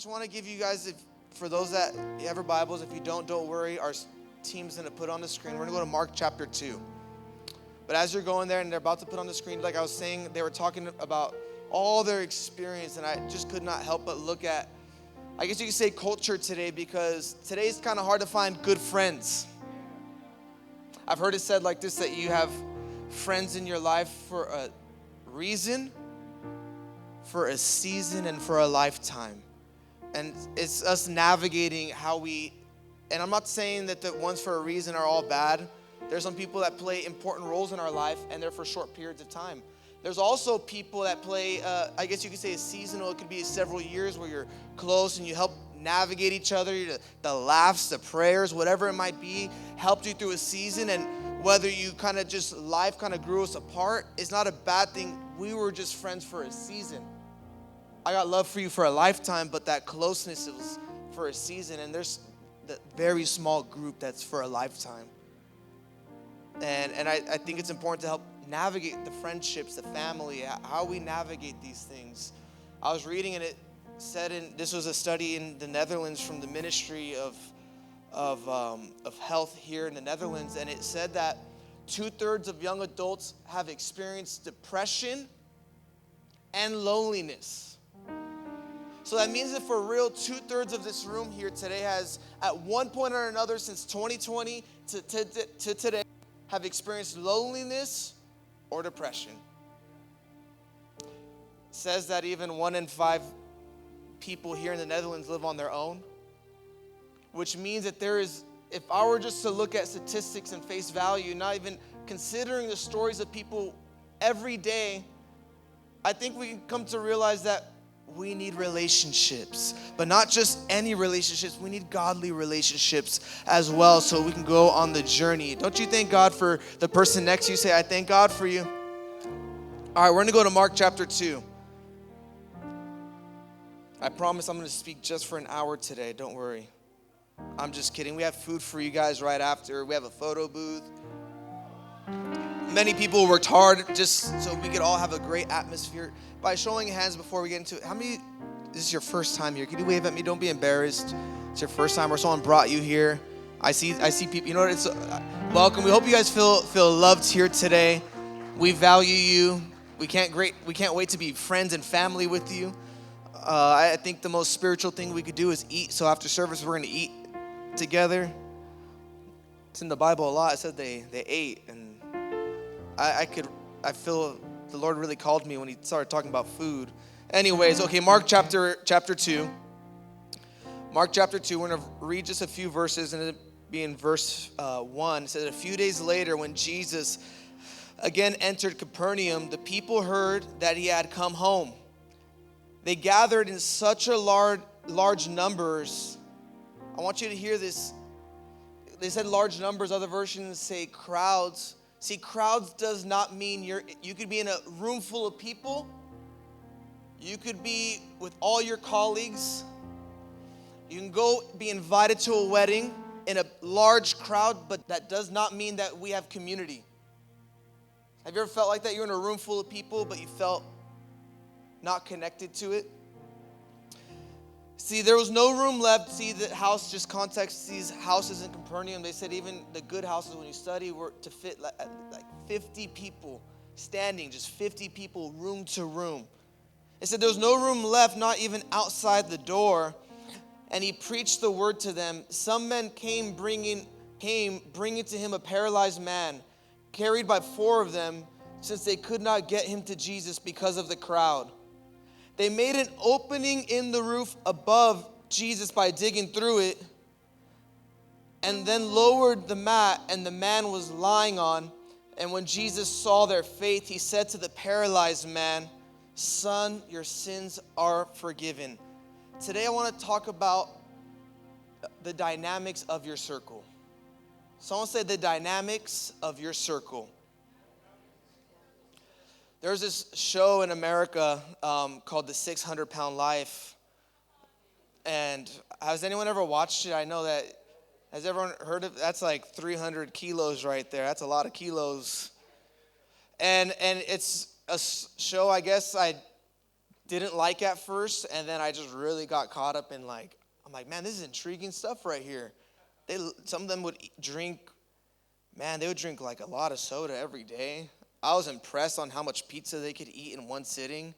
want to give you guys, for those that have your Bibles, if you don't worry. Our team's going to put on the screen. We're going to go to Mark chapter 2. But as you're going there and they're about to put on the screen, like I was saying, they were talking about all their experience, and I just could not help but look at, I guess you could say, culture today, because today it's kind of hard to find good friends. I've heard it said like this, that you have friends in your life for a reason, for a season, and for a lifetime. And it's us navigating how we, and I'm not saying that the ones for a reason are all bad. There's some people that play important roles in our life, and they're for short periods of time. There's also people that play, I guess you could say, a seasonal. It could be several years where you're close and you help navigate each other. The laughs, the prayers, whatever it might be, helped you through a season. And whether you kind of just, life kind of grew us apart, it's not a bad thing. We were just friends for a season. I got love for you for a lifetime, but that closeness is for a season. And there's the very small group that's for a lifetime. And I think it's important to help navigate the friendships, the family, how we navigate these things. I was reading, and it said, this was a study in the Netherlands from the Ministry of Health here in the Netherlands, and it said that 2/3 of young adults have experienced depression and loneliness. So that means that for real, 2/3 of this room here today has, at one point or another since 2020 to today, have experienced loneliness or depression. It says that even 1 in 5 people here in the Netherlands live on their own, which means that there is, if I were just to look at statistics and face value, not even considering the stories of people every day, I think we can come to realize that we need relationships, but not just any relationships. We need godly relationships as well, so we can go on the journey. Don't you thank God for the person next to you? Say, I thank God for you. All right, we're going to go to Mark chapter 2. I promise I'm going to speak just for an hour today. Don't worry. I'm just kidding. We have food for you guys right after. We have a photo booth. Many people worked hard just so we could all have a great atmosphere. By showing hands before we get into it, how many, this is your first time here? Can you wave at me? Don't be embarrassed. It's your first time, or someone brought you here. I see people. You know what? It's welcome. We hope you guys feel loved here today. We value you. We can't wait to be friends and family with you. I think the most spiritual thing we could do is eat. So after service, we're going to eat together. It's in the Bible a lot. It said they ate, and I feel the Lord really called me when he started talking about food. Anyways, okay, Mark chapter 2. Mark chapter 2, we're going to read just a few verses, and it'll be in verse 1. It says, a few days later, when Jesus again entered Capernaum, the people heard that he had come home. They gathered in such a large numbers. I want you to hear this. They said large numbers. Other versions say crowds. See, crowds does not mean you could be in a room full of people. You could be with all your colleagues. You can go be invited to a wedding in a large crowd, but that does not mean that we have community. Have you ever felt like that? You're in a room full of people, but you felt not connected to it? See, there was no room left. See, the house, just context, these houses in Capernaum, they said even the good houses when you study were to fit like 50 people standing, just 50 people, room to room. They said there was no room left, not even outside the door. And he preached the word to them. Some men came bringing to him a paralyzed man, carried by 4 of them, since they could not get him to Jesus because of the crowd. They made an opening in the roof above Jesus by digging through it, and then lowered the mat and the man was lying on. And when Jesus saw their faith, he said to the paralyzed man, Son, your sins are forgiven. Today I want to talk about the dynamics of your circle. Someone said the dynamics of your circle. There's this show in America called The 600-Pound Life. And has anyone ever watched it? I know that. Has everyone heard of it? That's like 300 kilos right there. That's a lot of kilos. And it's a show, I guess, didn't like at first, and then I just really got caught up in I'm like, man, this is intriguing stuff right here. Some of them would drink, man, they would drink like a lot of soda every day. I was impressed on how much pizza they could eat in one sitting.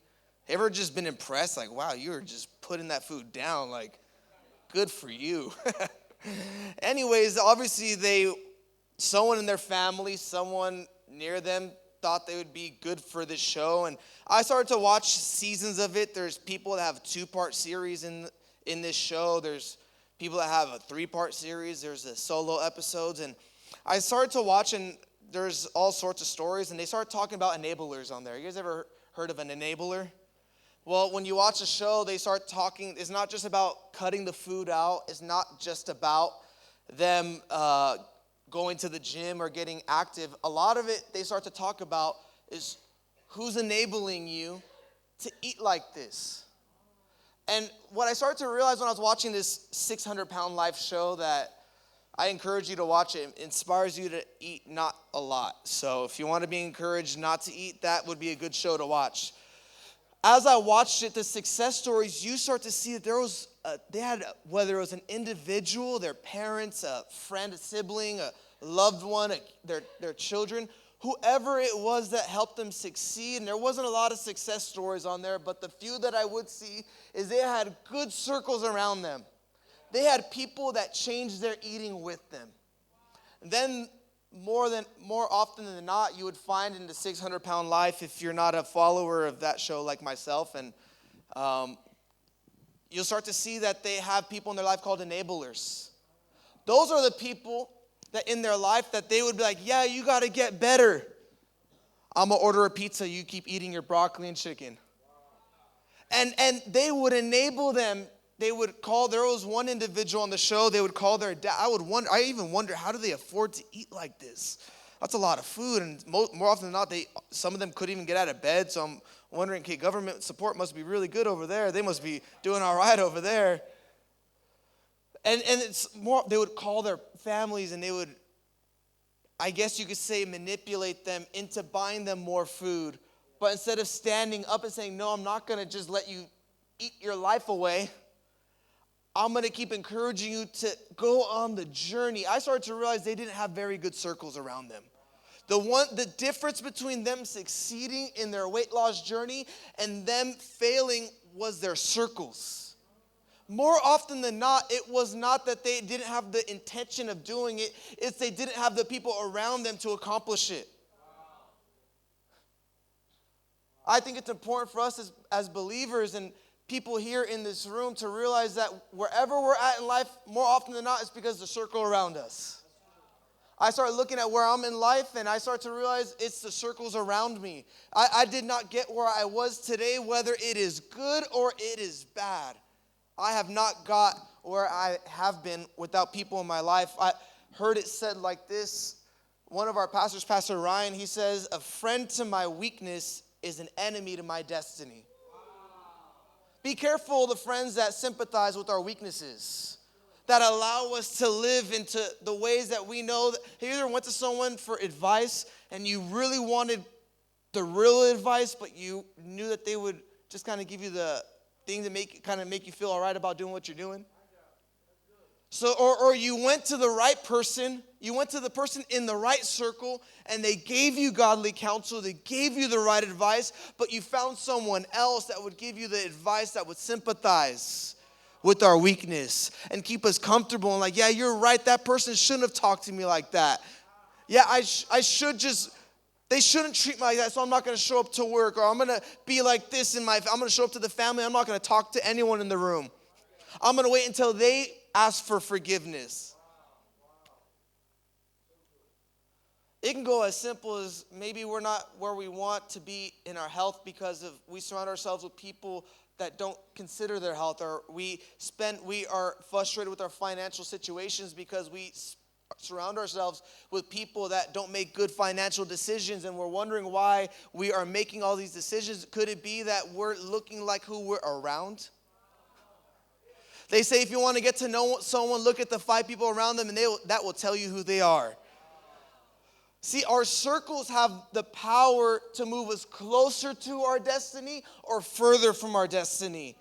Ever just been impressed? Like, wow, you were just putting that food down. Like, good for you. Anyways, obviously someone in their family, someone near them thought they would be good for this show. And I started to watch seasons of it. There's people that have 2-part series in this show. There's people that have a 3-part series. There's the solo episodes. And I started to watch, and there's all sorts of stories. And they started talking about enablers on there. You guys ever heard of an enabler? Well, when you watch a show, they start talking. It's not just about cutting the food out. It's not just about them going to the gym or getting active. A lot of it they start to talk about is who's enabling you to eat like this. And what I started to realize when I was watching this 600-pound life show, that I encourage you to watch it. It inspires you to eat not a lot. So if you want to be encouraged not to eat, that would be a good show to watch. As I watched it, the success stories, you start to see that they had, whether it was an individual, their parents, a friend, a sibling, a loved one, their children, whoever it was that helped them succeed. And there wasn't a lot of success stories on there, but the few that I would see is they had good circles around them. They had people that changed their eating with them. And then more often than not, you would find in the 600-pound life, if you're not a follower of that show like myself, and you'll start to see that they have people in their life called enablers. Those are the people that in their life that they would be like, yeah, you got to get better. I'm going to order a pizza. You keep eating your broccoli and chicken. And they would enable them. There was one individual on the show, they would call their dad. I even wonder, how do they afford to eat like this? That's a lot of food, and more often than not, some of them couldn't even get out of bed, so I'm wondering, okay, government support must be really good over there. They must be doing all right over there. And it's more, they would call their families, and they would, I guess you could say, manipulate them into buying them more food. But instead of standing up and saying, no, I'm not going to just let you eat your life away, I'm going to keep encouraging you to go on the journey. I started to realize they didn't have very good circles around them. The difference between them succeeding in their weight loss journey and them failing was their circles. More often than not, it was not that they didn't have the intention of doing it. It's they didn't have the people around them to accomplish it. I think it's important for us as believers and people here in this room to realize that wherever we're at in life, more often than not, it's because of the circle around us. I started looking at where I'm in life, and I start to realize it's the circles around me. I did not get where I was today, whether it is good or it is bad. I have not got where I have been without people in my life. I heard it said like this. One of our pastors, Pastor Ryan, he says, a friend to my weakness is an enemy to my destiny. Be careful of the friends that sympathize with our weaknesses, that allow us to live into the ways that we know. That you either went to someone for advice and you really wanted the real advice, but you knew that they would just kind of give you the thing to make you feel all right about doing what you're doing. So, or you went to the right person, you went to the person in the right circle, and they gave you godly counsel, they gave you the right advice, but you found someone else that would give you the advice that would sympathize with our weakness and keep us comfortable and like, yeah, you're right, that person shouldn't have talked to me like that. Yeah, they shouldn't treat me like that, so I'm not going to show up to work, or I'm going to be like this I'm going to show up to the family, I'm not going to talk to anyone in the room. I'm going to wait until they ask for forgiveness. It can go as simple as maybe we're not where we want to be in our health because we surround ourselves with people that don't consider their health, or we are frustrated with our financial situations because we surround ourselves with people that don't make good financial decisions, and we're wondering why we are making all these decisions. Could it be that we're looking like who we're around? They say if you want to get to know someone, look at the 5 people around them, and that will tell you who they are. See, our circles have the power to move us closer to our destiny or further from our destiny.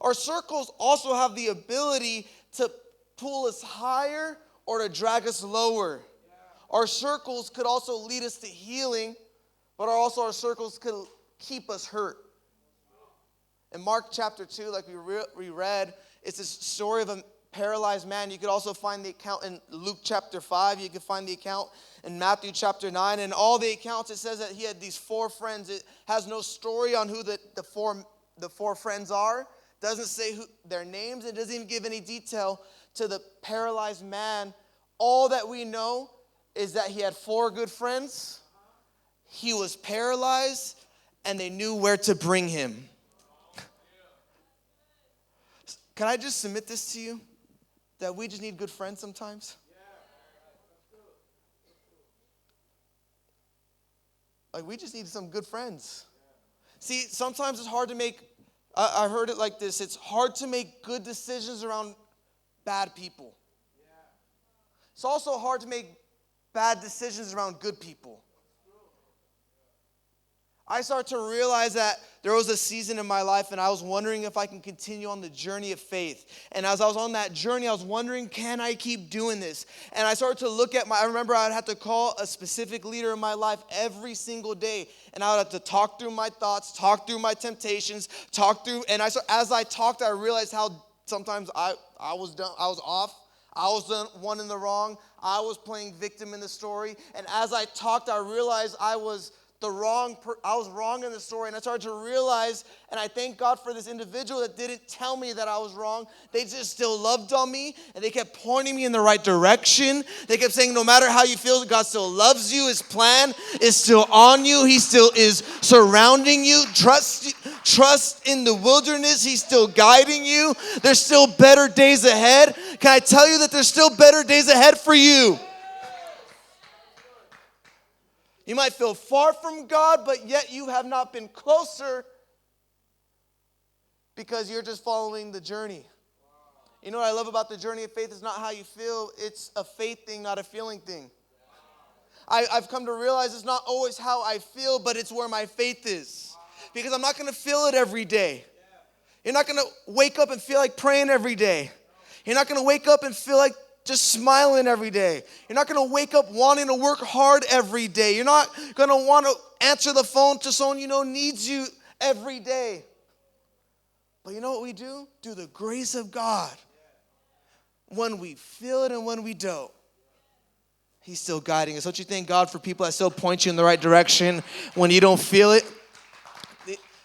Our circles also have the ability to pull us higher or to drag us lower. Our circles could also lead us to healing, but also our circles could keep us hurt. In Mark chapter 2, like we read, it's this story of a paralyzed man. You could also find the account in Luke chapter 5. You could find the account in Matthew chapter 9. And all the accounts, it says that he had these 4 friends. It has no story on who the four friends are. Doesn't say their names. It doesn't even give any detail to the paralyzed man. All that we know is that he had 4 good friends. He was paralyzed, and they knew where to bring him. Can I just submit this to you? That we just need good friends sometimes? Like, we just need some good friends. See, sometimes it's hard to make, I heard it like this, it's hard to make good decisions around bad people. It's also hard to make bad decisions around good people. I started to realize that there was a season in my life and I was wondering if I can continue on the journey of faith. And as I was on that journey, I was wondering, can I keep doing this? And I started to look at I remember I'd have to call a specific leader in my life every single day. And I would have to talk through my thoughts, talk through my temptations, as I talked, I realized how sometimes I was off. I was the one in the wrong. I was playing victim in the story. And as I talked, I realized I was wrong in the story, and I started to realize, and I thank God for this individual that didn't tell me that I was wrong. They just still loved on me, and they kept pointing me in the right direction. They kept saying, no matter how you feel, God still loves you. His plan is still on you. He still is surrounding you. Trust in the wilderness. He's still guiding you. There's still better days ahead. Can I tell you that there's still better days ahead for you? You might feel far from God, but yet you have not been closer because you're just following the journey. You know what I love about the journey of faith is not how you feel. It's a faith thing, not a feeling thing. I've come to realize it's not always how I feel, but it's where my faith is. Because I'm not going to feel it every day. You're not going to wake up and feel like praying every day. You're not going to wake up and feel like just smiling every day. You're not going to wake up wanting to work hard every day. You're not going to want to answer the phone to someone you know needs you every day. But you know what we do? Through the grace of God, when we feel it and when we don't, He's still guiding us. Don't you thank God for people that still point you in the right direction when you don't feel it?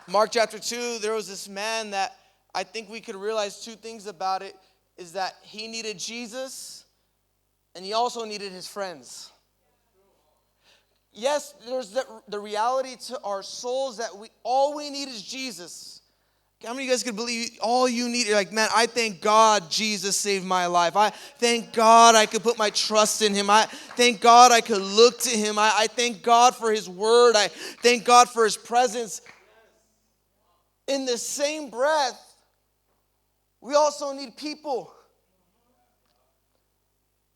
Mark chapter 2, there was this man that I think we could realize 2 things about it. Is that he needed Jesus, and he also needed his friends. Yes, there's the reality to our souls that all we need is Jesus. How many of you guys could believe all you need? You're like, man, I thank God Jesus saved my life. I thank God I could put my trust in him. I thank God I could look to him. I thank God for his word. I thank God for his presence. In the same breath, we also need people.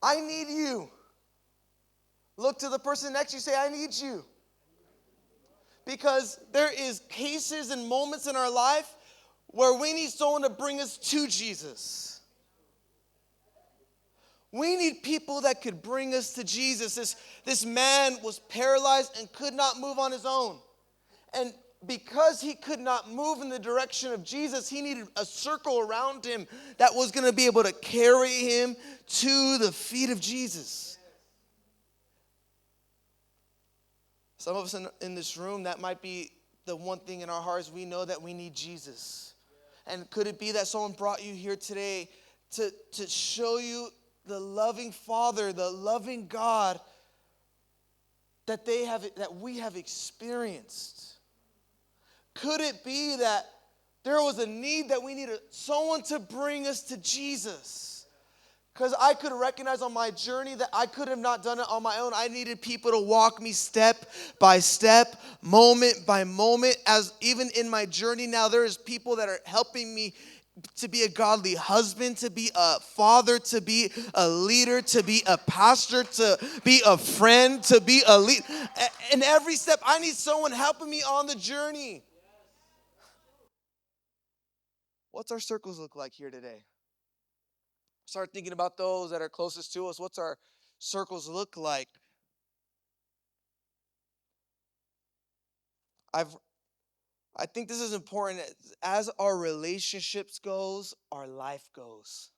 I need you. Look to the person next to you, say, I need you. Because there is cases and moments in our life where we need someone to bring us to Jesus. We need people that could bring us to Jesus. This man was paralyzed and could not move on his own. And because he could not move in the direction of Jesus, he needed a circle around him that was going to be able to carry him to the feet of Jesus. Some of us in this room, that might be the one thing in our hearts. We know that we need Jesus. And could it be that someone brought you here today to show you the loving Father, the loving God that we have experienced? Could it be that there was a need that we needed someone to bring us to Jesus? Because I could recognize on my journey that I could have not done it on my own. I needed people to walk me step by step, moment by moment. As even in my journey now, there is people that are helping me to be a godly husband, to be a father, to be a leader, to be a pastor, to be a friend, to be a lead. In every step, I need someone helping me on the journey. What's our circles look like here today? Start thinking about those that are closest to us. What's our circles look like? I've I think this is important. As our relationships goes, our life goes.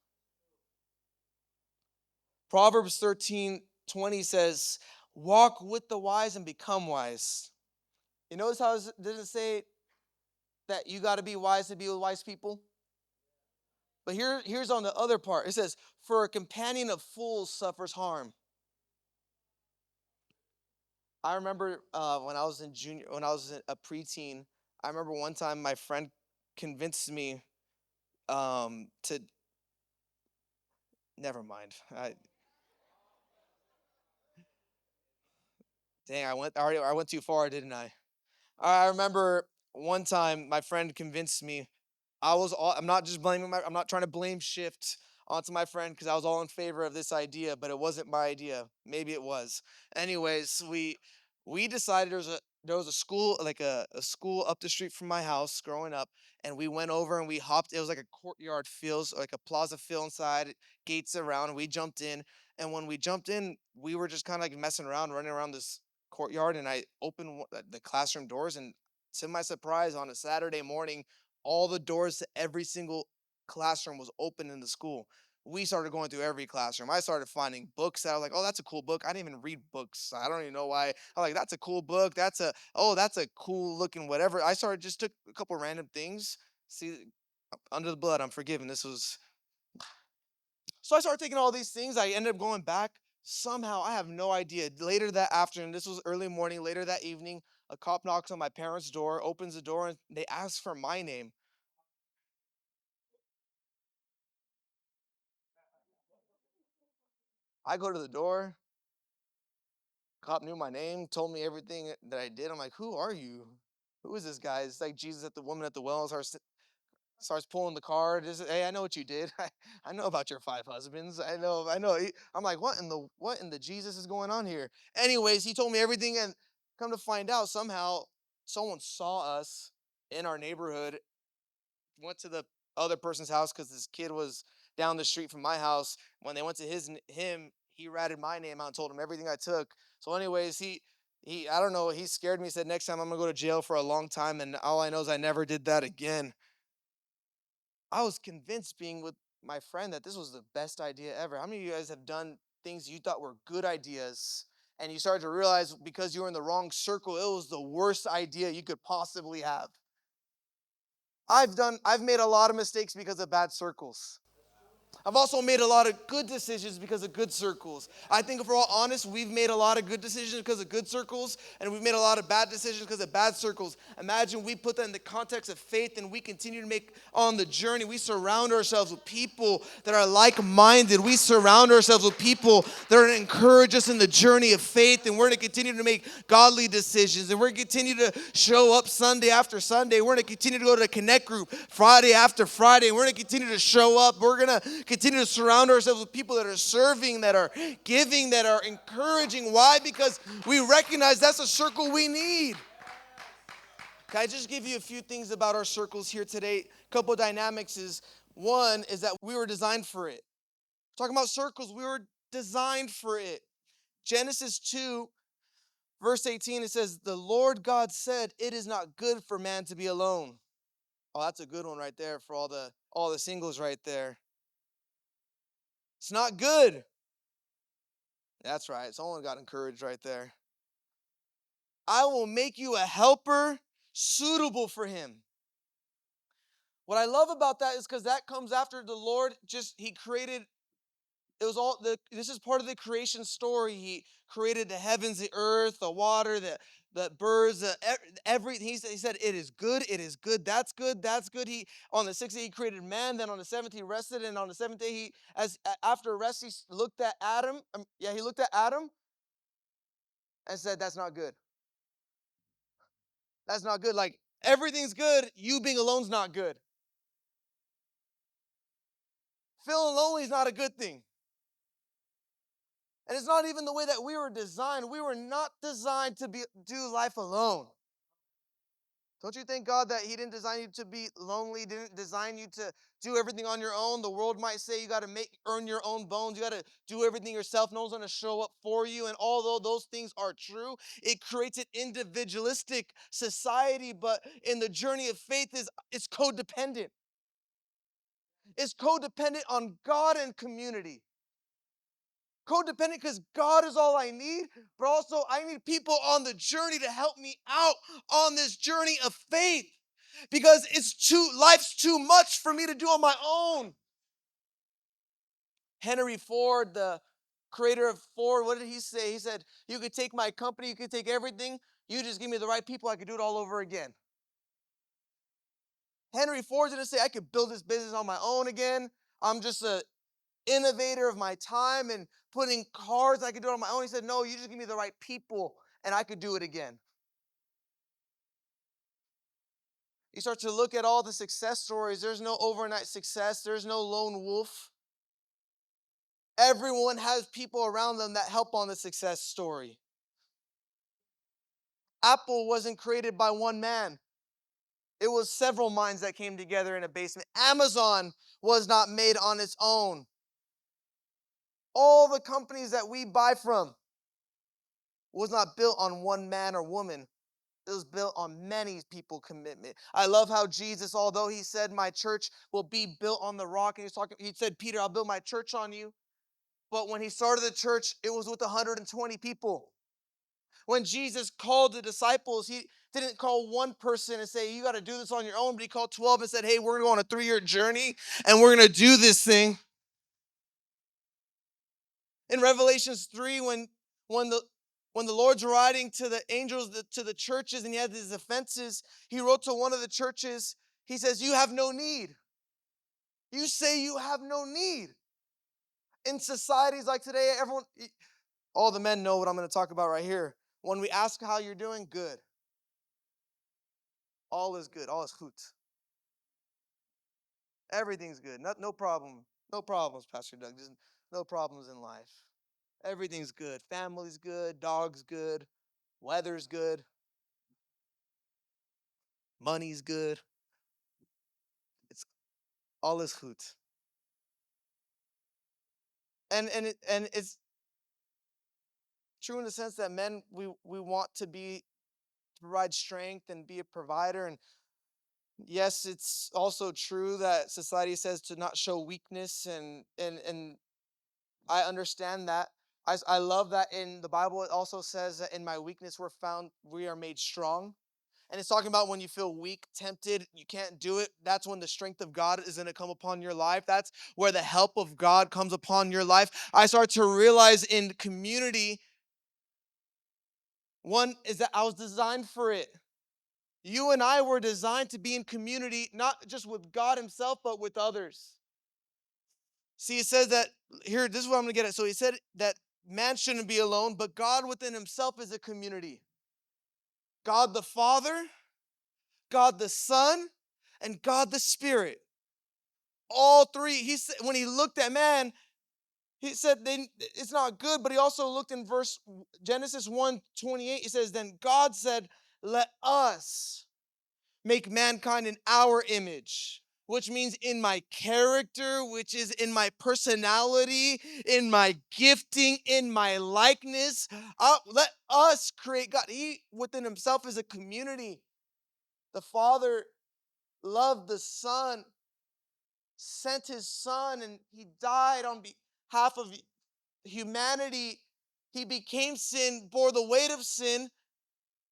Proverbs 13:20 says, walk with the wise and become wise. You notice how it doesn't say that you got to be wise to be with wise people? But here's on the other part. It says, for a companion of fools suffers harm. I remember when I was a preteen, I remember one time my friend convinced me to, never mind. Dang, I went too far, didn't I? I remember one time my friend convinced me. I'm not just I'm not trying to blame shift onto my friend because I was all in favor of this idea, but it wasn't my idea. Maybe it was. Anyways, we decided there was a school, like a school up the street from my house growing up, and we went over and we hopped. It was like a courtyard field, so like a plaza field inside, gates around, and we jumped in. And when we jumped in, we were just kind of like messing around, running around this courtyard, and I opened the classroom doors, and to my surprise, on a Saturday morning, all the doors to every single classroom was open in the school. We started going through every classroom. I started finding books that I was like, oh, that's a cool book. I didn't even read books. I don't even know why. I'm like, that's a cool book. That's a cool looking whatever. I started just took a couple random things. See, under the blood, I'm forgiven. This was so I started taking all these things. I ended up going back. Somehow, I have no idea. Later that afternoon, this was early morning, later that evening, a cop knocks on my parents' door, opens the door, and they ask for my name. I go to the door. Cop knew my name, told me everything that I did. I'm like, who are you? Who is this guy? It's like Jesus at the woman at the well starts pulling the card. Just, hey, I know what you did. I know about your 5 husbands. I know. I'm like, what in the Jesus is going on here? Anyways, he told me everything, and come to find out, somehow someone saw us in our neighborhood, went to the other person's house because this kid was down the street from my house. When they went to him, he ratted my name out and told him everything I took. So, anyways, he I don't know. He scared me. He said next time I'm gonna go to jail for a long time, and all I know is I never did that again. I was convinced being with my friend that this was the best idea ever. How many of you guys have done things you thought were good ideas and you started to realize because you were in the wrong circle, it was the worst idea you could possibly have? I've made a lot of mistakes because of bad circles. I've also made a lot of good decisions because of good circles. I think if we're all honest, we've made a lot of good decisions because of good circles, and we've made a lot of bad decisions because of bad circles. Imagine we put that in the context of faith and we continue to make on the journey. We surround ourselves with people that are like-minded. We surround ourselves with people that are going to encourage us in the journey of faith, and we're going to continue to make godly decisions, and we're going to continue to show up Sunday after Sunday. We're going to continue to go to the Connect group Friday after Friday, and we're going to continue to show up. We're going to continue to surround ourselves with people that are serving, that are giving, that are encouraging. Why? Because we recognize that's a circle we need. Can I just give you a few things about our circles here today? A couple of dynamics is, one is that we were designed for it. Talking about circles, we were designed for it. Genesis 2, verse 18, it says, the Lord God said, it is not good for man to be alone. Oh, that's a good one right there for all the singles right there. It's not good. That's right. Someone got encouraged right there. I will make you a helper suitable for him. What I love about that is because that comes after the Lord he created, this is part of the creation story. He created the heavens, the earth, the water, the birds, everything. He said, it is good, that's good, that's good. On the sixth day, he created man. Then on the seventh, he rested. And on the seventh day, after rest, he looked at Adam. He looked at Adam and said, that's not good. That's not good. Like, everything's good. You being alone's not good. Feeling lonely is not a good thing. And it's not even the way that we were designed. We were not designed to do life alone. Don't you thank God that He didn't design you to be lonely, didn't design you to do everything on your own? The world might say you got to earn your own bones, you got to do everything yourself. No one's going to show up for you. And although those things are true, it creates an individualistic society. But in the journey of faith, it's codependent. It's codependent on God and community. Codependent because God is all I need, but also I need people on the journey to help me out on this journey of faith. Because life's too much for me to do on my own. Henry Ford, the creator of Ford, what did he say? He said, you could take my company, you could take everything, you just give me the right people, I could do it all over again. Henry Ford didn't say, I could build this business on my own again. I'm just an innovator of my time and putting cars, I could do it on my own. He said, no, you just give me the right people and I could do it again. You start to look at all the success stories. There's no overnight success. There's no lone wolf. Everyone has people around them that help on the success story. Apple wasn't created by one man. It was several minds that came together in a basement. Amazon was not made on its own. All the companies that we buy from was not built on one man or woman. It was built on many people commitment. I love how Jesus, although he said my church will be built on the rock, and he said, Peter, I'll build my church on you. But when he started the church, it was with 120 people. When Jesus called the disciples, he didn't call one person and say, you got to do this on your own, but he called 12 and said, hey, we're going to go on a 3-year journey and we're going to do this thing. In Revelations 3, when the Lord's writing to the angels, to the churches, and he had these offenses, he wrote to one of the churches, he says, you have no need. You say you have no need. In societies like today, all the men know what I'm going to talk about right here. When we ask how you're doing, good. All is good. All is hoot. Everything's good. No problem. No problems, Pastor Doug. Just no problems in life. Everything's good. Family's good. Dog's good. Weather's good. Money's good. It's all is hoot. And it's true in the sense that men, we want to provide strength and be a provider. And yes, it's also true that society says to not show weakness, and I understand that. I love that in the Bible it also says that in my weakness we are made strong. And it's talking about when you feel weak, tempted, you can't do it. That's when the strength of God is going to come upon your life. That's where the help of God comes upon your life. I start to realize in community, one is that I was designed for it. You and I were designed to be in community, not just with God himself, but with others. See, it says that here, this is what I'm going to get at. So he said that man shouldn't be alone, but God within himself is a community. God the Father, God the Son, and God the Spirit. All three. He said when he looked at man, he said it's not good, but he also looked in Genesis 1:28. He says, then God said, let us make mankind in our image, which means in my character, which is in my personality, in my gifting, in my likeness. Let us create God. He within himself is a community. The Father loved the Son, sent his Son, and he died on behalf of humanity. He became sin, bore the weight of sin.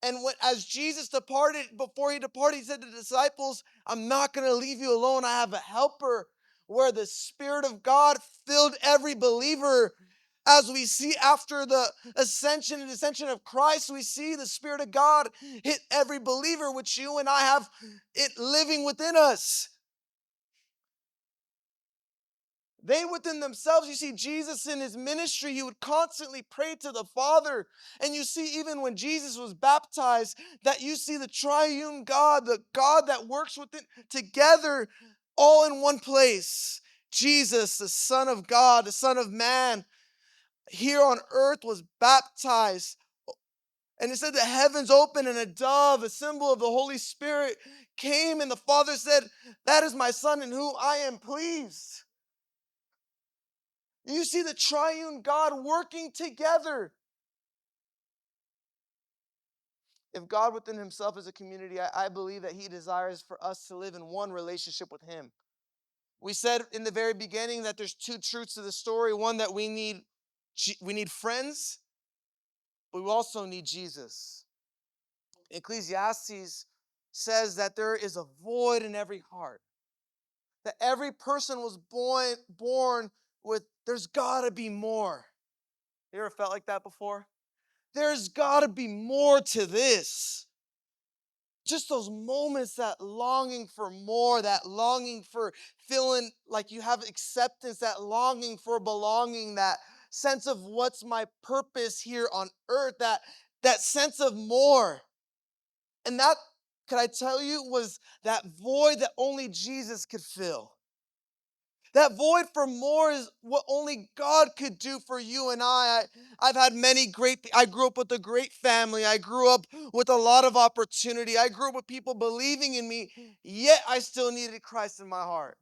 And as Jesus departed, before he departed, he said to the disciples, I'm not going to leave you alone. I have a helper, where the Spirit of God filled every believer. As we see after the ascension and descension of Christ, we see the Spirit of God hit every believer, which you and I have it living within us. They within themselves, you see Jesus in his ministry, he would constantly pray to the Father. And you see even when Jesus was baptized, that you see the triune God, the God that works within together all in one place. Jesus, the Son of God, the Son of Man, here on earth was baptized. And it said the heavens opened and a dove, a symbol of the Holy Spirit, came, and the Father said, "That is my Son in whom I am pleased." You see the triune God working together. If God within himself is a community, I believe that he desires for us to live in one relationship with him. We said in the very beginning that there's two truths to the story. One, that we need friends, but we also need Jesus. Ecclesiastes says that there is a void in every heart. That every person was born with, there's got to be more. You ever felt like that before? There's got to be more to this. Just those moments, that longing for more, that longing for feeling like you have acceptance, that longing for belonging, that sense of what's my purpose here on earth, that sense of more. And that, could I tell you, was that void that only Jesus could fill. That void for more is what only God could do for you and I. I've had I grew up with a great family. I grew up with a lot of opportunity. I grew up with people believing in me, yet I still needed Christ in my heart.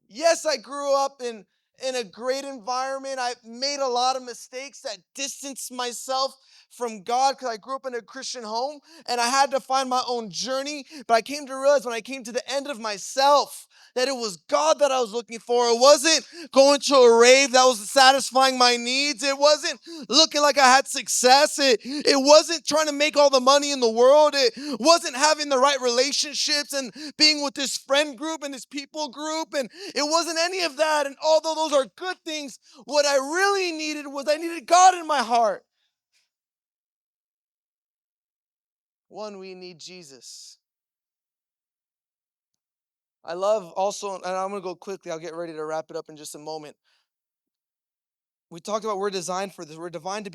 Yes, I grew up in a great environment. I made a lot of mistakes that distanced myself from God because I grew up in a Christian home and I had to find my own journey. But I came to realize when I came to the end of myself that it was God that I was looking for. It wasn't going to a rave that was satisfying my needs. It wasn't looking like I had success. It wasn't trying to make all the money in the world. It wasn't having the right relationships and being with this friend group and this people group. And it wasn't any of that. And although those are good things, what I really needed was I needed God in my heart. One, we need Jesus. I love also, and I'm going to go quickly, I'll get ready to wrap it up in just a moment. We talked about we're designed for this. We're designed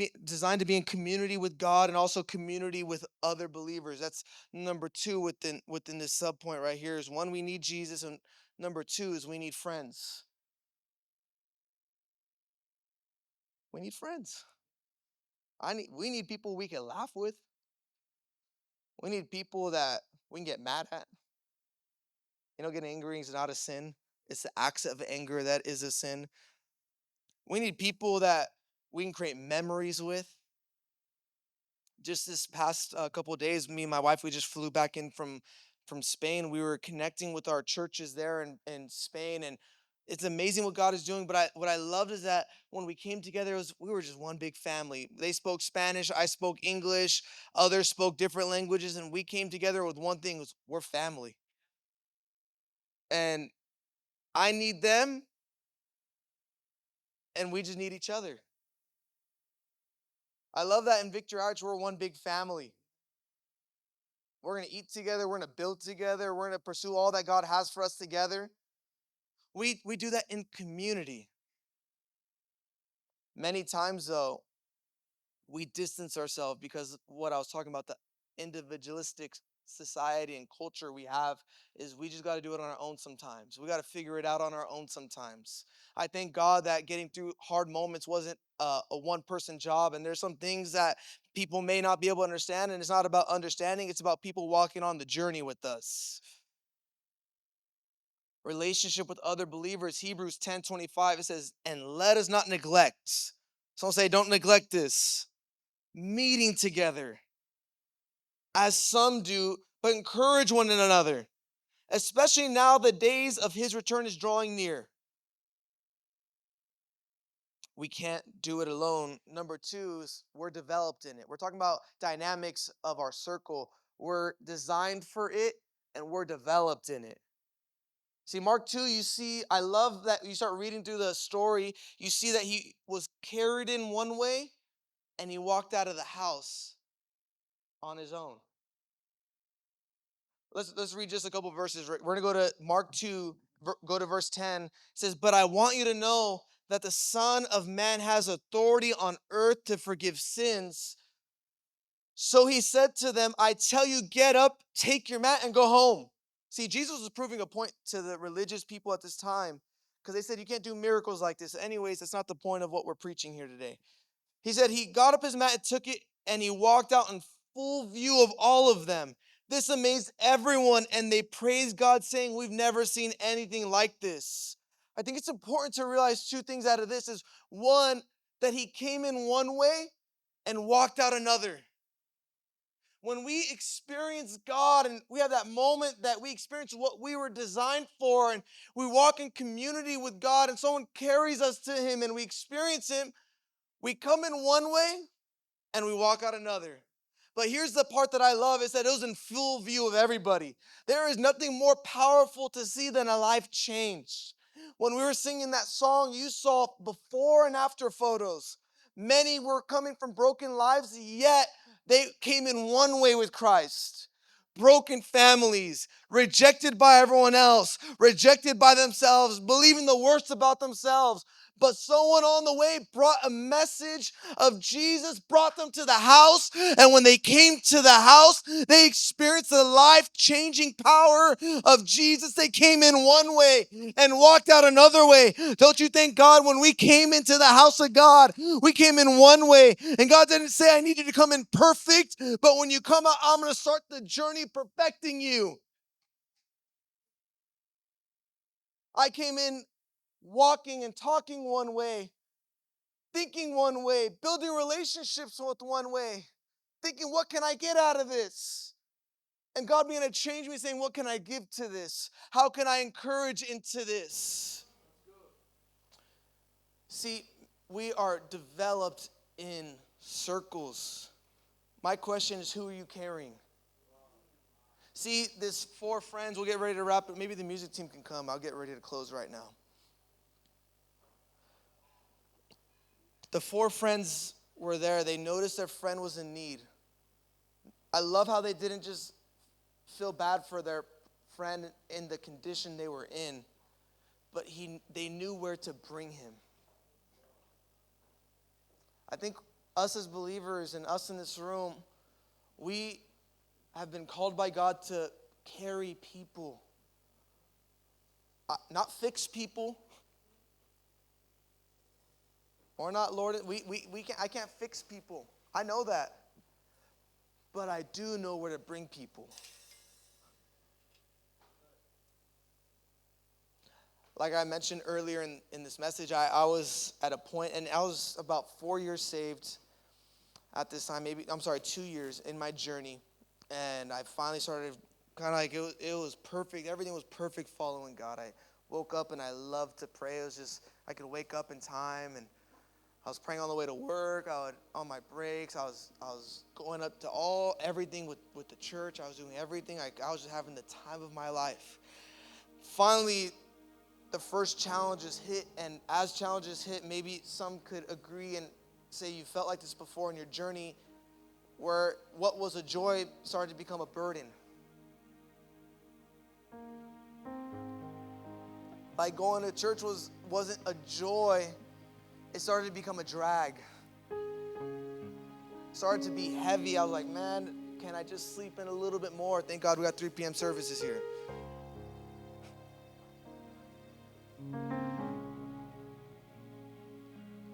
to be in community with God and also community with other believers. That's number two within this sub point right here. Is one, we need Jesus, and number two is we need friends. We need friends. We need people we can laugh with. We need people that we can get mad at. Getting angry is not a sin. It's the acts of anger that is a sin. We need people that we can create memories with. Just this past couple of days, me and my wife, we just flew back in from Spain. We were connecting with our churches there in Spain, and it's amazing what God is doing. But what I loved is that when we came together, we were just one big family. They spoke Spanish, I spoke English, others spoke different languages, and we came together with one thing: was we're family, and I need them, and we just need each other. I love that in Victory Arch, we're one big family. We're going to eat together. We're going to build together. We're going to pursue all that God has for us together. We do that in community. Many times, though, we distance ourselves because what I was talking about, the individualistic society and culture we have, is we just got to do it on our own sometimes. We got to figure it out on our own sometimes. I thank God that getting through hard moments wasn't a one-person job, and there's some things that people may not be able to understand, and it's not about understanding, it's about people walking on the journey with us. Relationship with other believers, Hebrews 10:25, it says, and let us not neglect. Someone say, don't neglect this. Meeting together, as some do, but encourage one another, especially now the days of his return is drawing near. We can't do it alone. Number two is we're developed in it. We're talking about dynamics of our circle. We're designed for it and we're developed in it. See, Mark 2, you see, I love that you start reading through the story. You see that he was carried in one way and he walked out of the house on his own. Let's read just a couple verses. We're going to go to Mark 2, go to verse 10. It says, but I want you to know that the Son of Man has authority on earth to forgive sins. So he said to them, I tell you, get up, take your mat, and go home. See, Jesus was proving a point to the religious people at this time because they said you can't do miracles like this. Anyways, that's not the point of what we're preaching here today. He said he got up his mat and took it, and he walked out in full view of all of them. This amazed everyone, and they praised God, saying, "We've never seen anything like this." I think it's important to realize two things out of this is one, that he came in one way and walked out another. When we experience God and we have that moment that we experience what we were designed for, and we walk in community with God and someone carries us to him and we experience him, we come in one way and we walk out another. But here's the part that I love is that it was in full view of everybody. There is nothing more powerful to see than a life change. When we were singing that song, you saw before and after photos. Many were coming from broken lives, yet they came in one way with Christ. Broken families, rejected by everyone else, rejected by themselves, believing the worst about themselves. But someone on the way brought a message of Jesus, brought them to the house. And when they came to the house, they experienced the life-changing power of Jesus. They came in one way and walked out another way. Don't you thank God when we came into the house of God, we came in one way. And God didn't say, I need you to come in perfect. But when you come out, I'm going to start the journey perfecting you. I came in walking and talking one way, thinking one way, building relationships with one way, thinking, what can I get out of this? And God began to change me, saying, what can I give to this? How can I encourage into this? See, we are developed in circles. My question is, who are you carrying? See, this 4 friends, we'll get ready to wrap it. Maybe the music team can come. I'll get ready to close right now. The 4 friends were there. They noticed their friend was in need. I love how they didn't just feel bad for their friend in the condition they were in, but they knew where to bring him. I think us as believers and us in this room, we have been called by God to carry people, not fix people. Or not, Lord, I can't fix people. I know that. But I do know where to bring people. Like I mentioned earlier in this message, I was at a point, and I was about 4 years saved at this time. 2 years in my journey. And I finally started kind of like, it was perfect. Everything was perfect following God. I woke up and I loved to pray. It was just, I could wake up in time, and I was praying on the way to work. On my breaks. I was going up to everything with the church. I was doing everything. I was just having the time of my life. Finally, the first challenges hit, and as challenges hit, maybe some could agree and say you felt like this before in your journey, where what was a joy started to become a burden. Like going to church wasn't a joy. It started to become a drag. It started to be heavy. I was like, man, can I just sleep in a little bit more? Thank God we got 3 p.m. services here.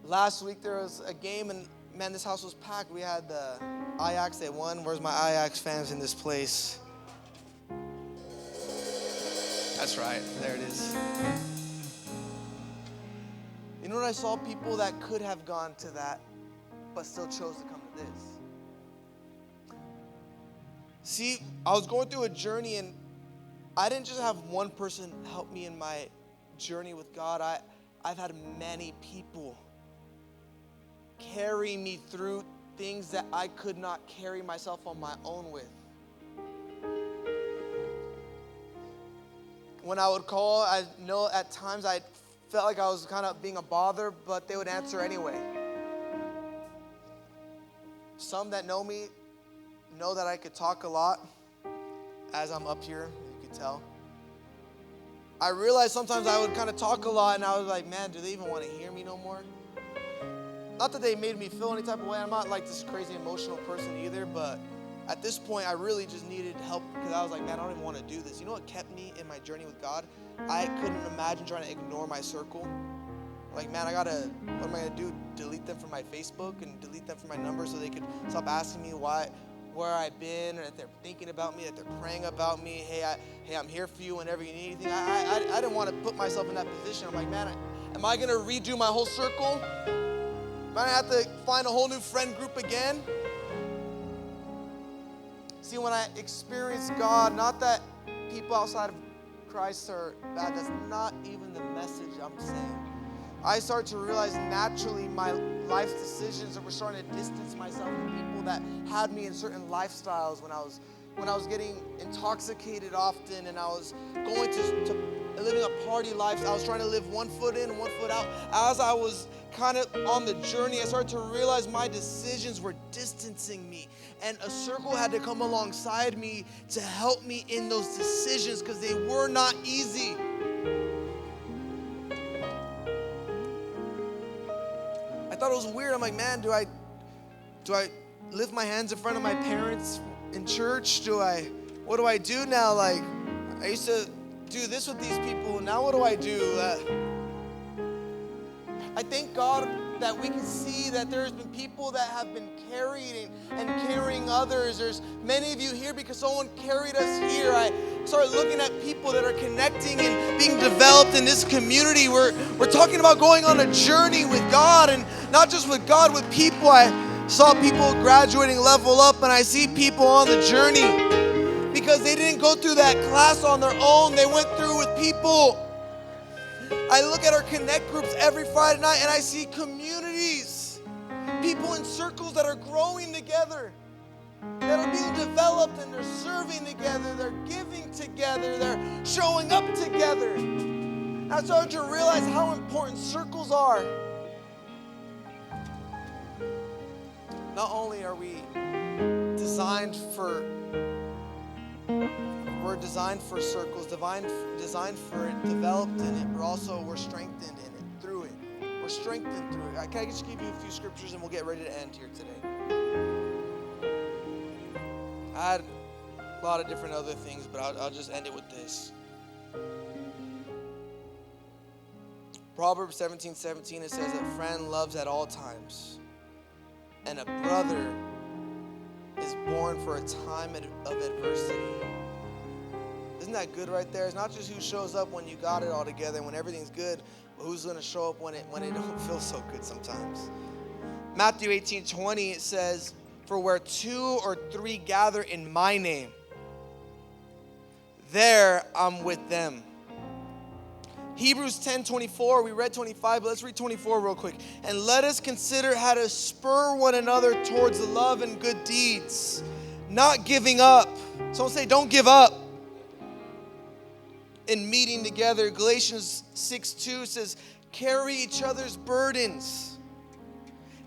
Last week there was a game, and man, this house was packed. We had the Ajax, they won. Where's my Ajax fans in this place? That's right, there it is. You know what I saw? People that could have gone to that, but still chose to come to this. See, I was going through a journey, and I didn't just have one person help me in my journey with God. I've had many people carry me through things that I could not carry myself on my own with. When I would call, I know at times I felt like I was kind of being a bother, but they would answer anyway. Some that know me know that I could talk a lot as I'm up here, you can tell. I realized sometimes I would kind of talk a lot, and I was like, man, do they even want to hear me no more? Not that they made me feel any type of way. I'm not like this crazy emotional person either, but at this point, I really just needed help because I was like, man, I don't even want to do this. You know what kept me in my journey with God? I couldn't imagine trying to ignore my circle. Like, man, what am I going to do? Delete them from my Facebook and delete them from my number so they could stop asking me where I've been, or that they're thinking about me, that they're praying about me. Hey, I'm here for you whenever you need anything. I didn't want to put myself in that position. I'm like, man, am I going to redo my whole circle? Am I going to have to find a whole new friend group again? See, when I experience God, not that people outside of Christ are bad, that's not even the message I'm saying. I start to realize naturally my life decisions that were starting to distance myself from people that had me in certain lifestyles when I was getting intoxicated often, and I was going to living a party life. I was trying to live 1 foot in, 1 foot out. As I was kind of on the journey, I started to realize my decisions were distancing me, and a circle had to come alongside me to help me in those decisions because they were not easy. I thought it was weird. I'm like, man, do I lift my hands in front of my parents in church? What do I do now? Like, I used to do this with these people. Now what do I do? I thank God that we can see that there's been people that have been carried and carrying others. There's many of you here because someone carried us here. I started looking at people that are connecting and being developed in this community. We're talking about going on a journey with God, and not just with God, with people. I saw people graduating, level up, and I see people on the journey because they didn't go through that class on their own. They went through with people. I look at our connect groups every Friday night and I see communities, people in circles that are growing together, that are being developed, and they're serving together, they're giving together, they're showing up together. I started to realize how important circles are. Not only are we designed for circles, designed for it, developed in it, but also we're strengthened in it, through it. We're strengthened through it. Can I just give you a few scriptures and we'll get ready to end here today? I had a lot of different other things, but I'll just end it with this. Proverbs 17:17, it says, a friend loves at all times, and a brother is born for a time of adversity. Isn't that good right there? It's not just who shows up when you got it all together and when everything's good, but who's going to show up when it don't feel so good sometimes. Matthew 18:20, it says, for where 2 or 3 gather in my name, there I'm with them. Hebrews 10:24, we read 25, but let's read 24 real quick. And let us consider how to spur one another towards love and good deeds, not giving up. Someone say, don't give up. In meeting together. Galatians 6:2 says, carry each other's burdens,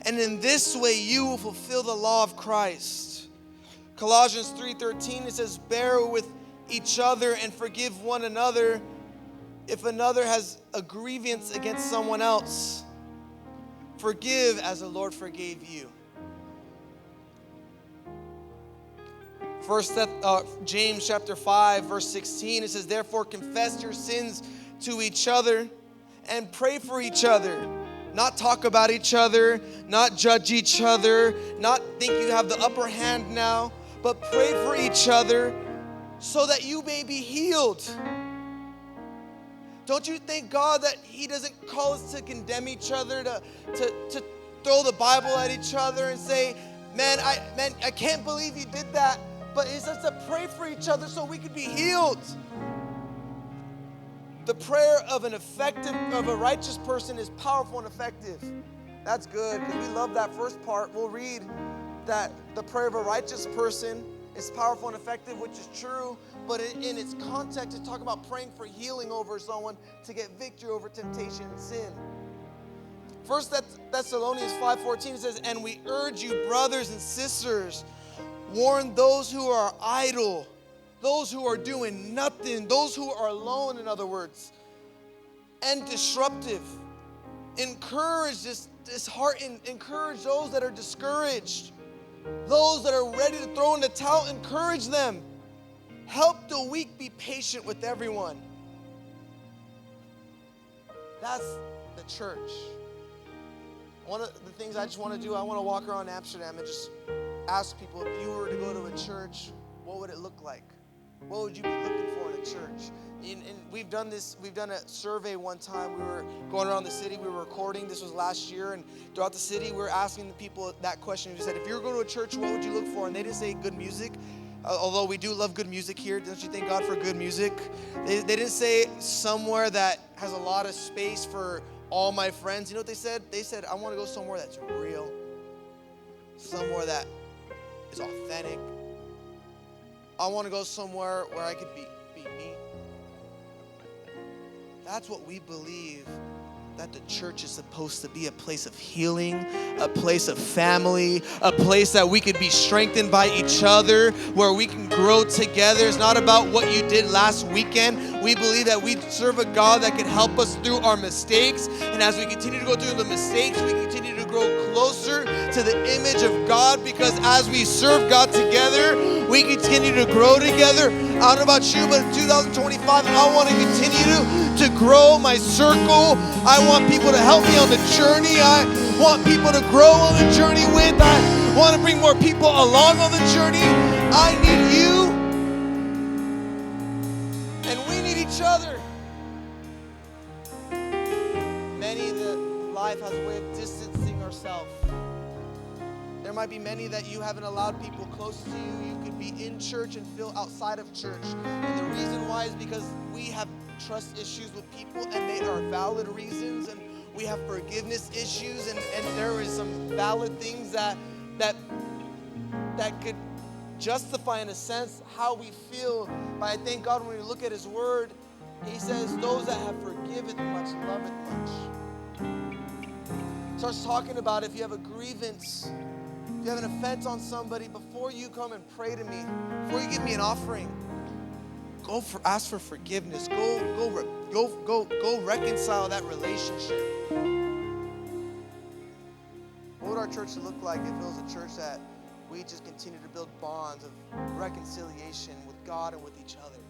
and in this way you will fulfill the law of Christ. Colossians 3:13, it says, bear with each other and forgive one another if another has a grievance against someone else. Forgive as the Lord forgave you. James chapter 5, verse 16, it says, therefore confess your sins to each other and pray for each other. Not talk about each other, not judge each other, not think you have the upper hand now, but pray for each other so that you may be healed. Don't you thank God that He doesn't call us to condemn each other, to throw the Bible at each other and say, man, I can't believe you did that. But He says to pray for each other so we could be healed. The prayer of a righteous person is powerful and effective. That's good, because we love that first part. We'll read that the prayer of a righteous person is powerful and effective, which is true. But in its context, it's talking about praying for healing over someone to get victory over temptation and sin. 1 Thessalonians 5:14 says, and we urge you, brothers and sisters, warn those who are idle, those who are doing nothing, those who are alone, in other words, and disruptive. Encourage encourage those that are discouraged. Those that are ready to throw in the towel, encourage them. Help the weak, be patient with everyone. That's the church. One of the things I just want to do, I want to walk around Amsterdam and just ask people, if you were to go to a church, what would it look like? What would you be looking for in a church? And we've done a survey one time. We were going around the city, we were recording, this was last year, and throughout the city, we were asking the people that question. We said, if you were going to a church, what would you look for? And they didn't say good music, although we do love good music here. Don't you thank God for good music? They didn't say somewhere that has a lot of space for all my friends. You know what they said? They said, I want to go somewhere that's real, somewhere that is authentic. I want to go somewhere where I could be me. That's what we believe that the church is supposed to be, a place of healing, a place of family, a place that we could be strengthened by each other, where we can grow together. It's not about what you did last weekend. We believe that we serve a God that can help us through our mistakes. And as we continue to go through the mistakes, we continue to grow closer to the image of God, because as we serve God together, we continue to grow together. I don't know about you, but in 2025, I want to continue to grow my circle. I want people to help me on the journey. I want people to grow on the journey with. I want to bring more people along on the journey. I need you, and we need each other. Many that life has a way of distancing ourselves. There might be many that you haven't allowed people close to you. You could be in church and feel outside of church. And the reason why is because we have trust issues with people, and they are valid reasons, and we have forgiveness issues, and there is some valid things that could justify, in a sense, how we feel. But I thank God when we look at His Word, He says, those that have forgiven much loveth much. Starts talking about if you have a grievance, if you have an offense on somebody, before you come and pray to me, before you give me an offering, ask for forgiveness. Go reconcile that relationship. What would our church look like if it was a church that we just continue to build bonds of reconciliation with God and with each other?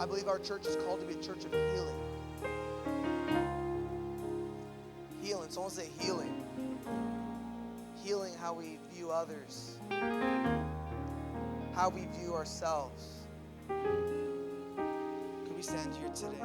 I believe our church is called to be a church of healing. Healing. Someone say healing. Healing how we view others, how we view ourselves. Could we stand here today?